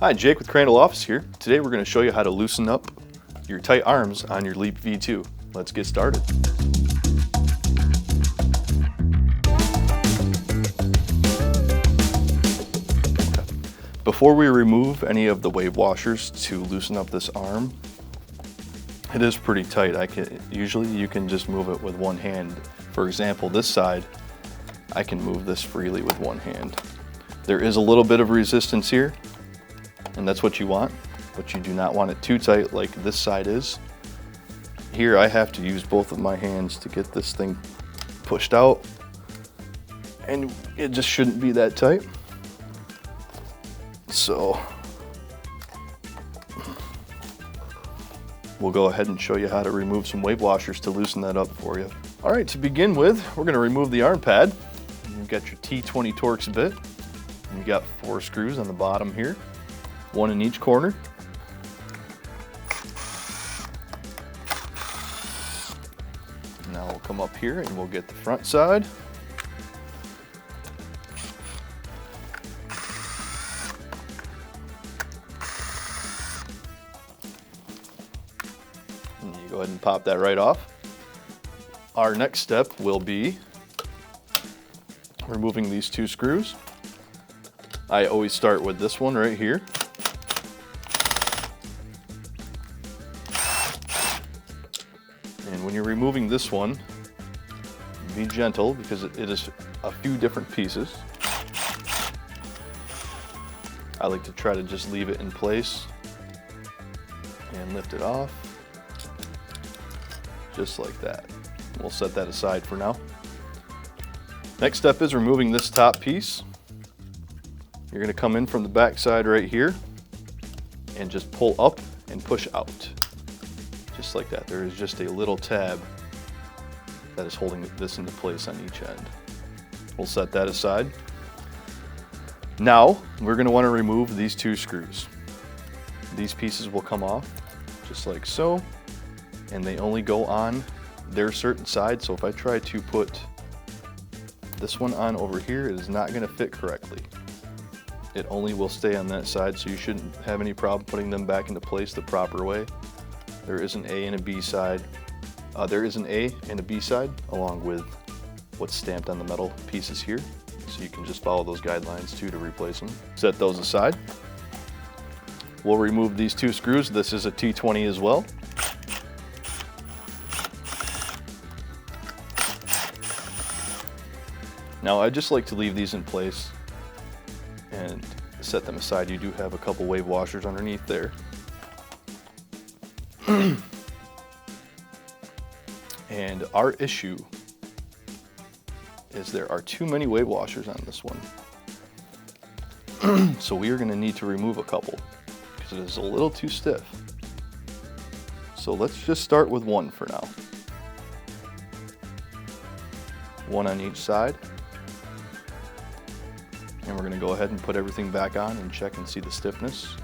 Hi, Jake with Crandall Office here. Today we're going to show you how to loosen up your tight arms on your Leap V2. Let's get started. Before we remove any of the wave washers to loosen up this arm, it is pretty tight. Usually you can just move it with one hand. For example, this side, I can move this freely with one hand. There is a little bit of resistance here, and that's what you want, but you do not want it too tight like this side is. Here I have to use both of my hands to get this thing pushed out, and it just shouldn't be that tight. So we'll go ahead and show you how to remove some wave washers to loosen that up for you. All right, to begin with, we're going to remove the arm pad. You've got your T20 Torx bit, and you got 4 screws on the bottom here, 1 in each corner. Now we'll come up here and we'll get the front side. And you go ahead and pop that right off. Our next step will be removing these 2 screws. I always start with this one right here. And when you're removing this one, be gentle because it is a few different pieces. I like to try to just leave it in place and lift it off, just like that. We'll set that aside for now. Next step is removing this top piece. You're going to come in from the back side right here and just pull up and push out. Just like that. There is just a little tab that is holding this into place on each end. We'll set that aside. Now we're going to want to remove these 2 screws. These pieces will come off just like so, and they only go on their certain side. So if I try to put this one on over here, it is not going to fit correctly. It only will stay on that side, so you shouldn't have any problem putting them back into place the proper way. There is an A and a B side. There is an A and a B side along with what's stamped on the metal pieces here. So you can just follow those guidelines too to replace them. Set those aside. We'll remove these 2 screws. This is a T20 as well. Now I just like to leave these in place and set them aside. You do have a couple wave washers underneath there. And our issue is there are too many wave washers on this one. So we are going to need to remove a couple because it is a little too stiff. So let's just start with 1 for now. 1 on each side. And we're going to go ahead and put everything back on and check and see the stiffness.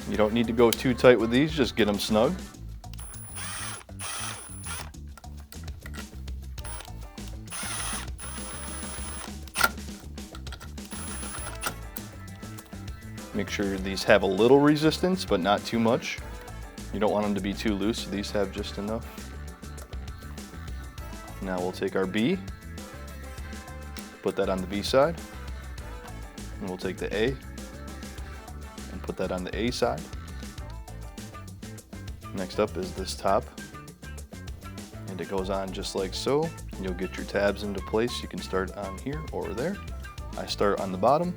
You don't need to go too tight with these, just get them snug. Make sure these have a little resistance, but not too much. You don't want them to be too loose, so these have just enough. Now we'll take our B, put that on the B side, and we'll take the A and put that on the A side. Next up is this top, and it goes on just like so. You'll get your tabs into place. You can start on here or there. I start on the bottom.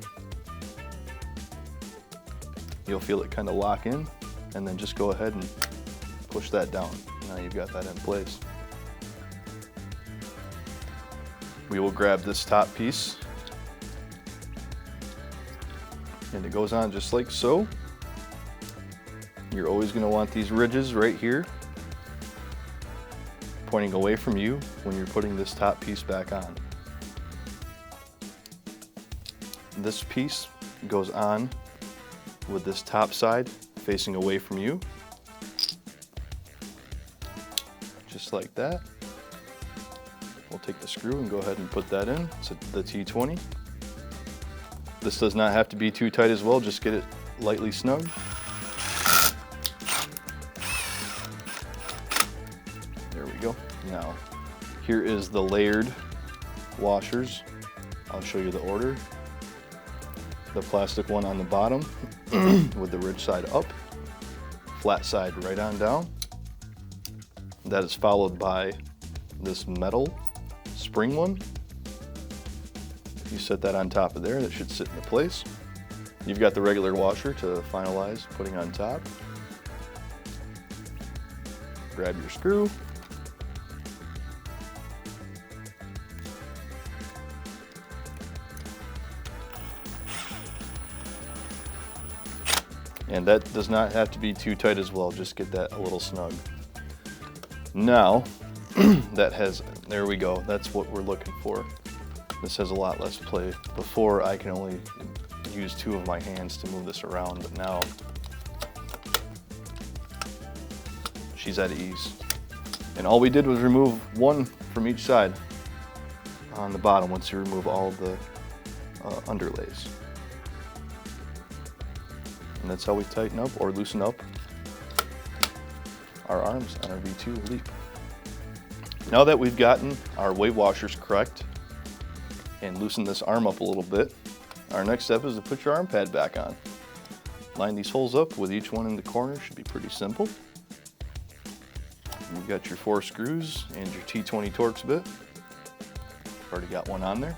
You'll feel it kind of lock in, and then just go ahead and push that down. Now you've got that in place. We will grab this top piece, and it goes on just like so. You're always going to want these ridges right here pointing away from you when you're putting this top piece back on. This piece goes on with this top side facing away from you, just like that. We'll take the screw and go ahead and put that in. It's the T20. This does not have to be too tight as well, just get it lightly snug. There we go. Now, here is the layered washers. I'll show you the order. The plastic one on the bottom with the ridge side up, flat side right on down. That is followed by this metal spring one. You set that on top of there, that should sit into place. You've got the regular washer to finalize putting on top. Grab your screw. And that does not have to be too tight as well, just get that a little snug. Now, there we go, that's what we're looking for. This has a lot less play. Before, I can only use 2 of my hands to move this around, but now she's at ease. And all we did was remove 1 from each side on the bottom once you remove all of the underlays. And that's how we tighten up or loosen up our arms on our V2 Leap. Now that we've gotten our weight washers correct and loosened this arm up a little bit, our next step is to put your arm pad back on. Line these holes up with each one in the corner, should be pretty simple. You've got your 4 screws and your T20 Torx bit. Already got one on there.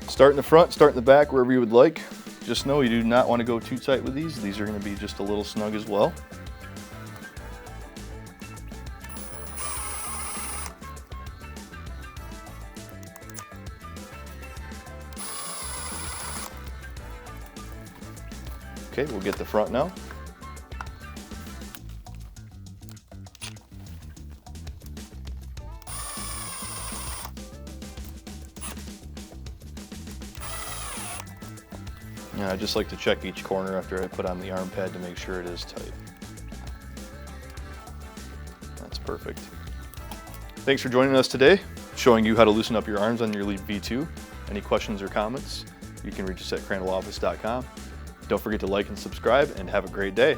Start in the front, start in the back, wherever you would like. Just know you do not want to go too tight with these. These are going to be just a little snug as well. Okay, we'll get the front now. Yeah, I just like to check each corner after I put on the arm pad to make sure it is tight. That's perfect. Thanks for joining us today, showing you how to loosen up your arms on your Leap V2. Any questions or comments, you can reach us at crandalloffice.com. Don't forget to like and subscribe, and have a great day.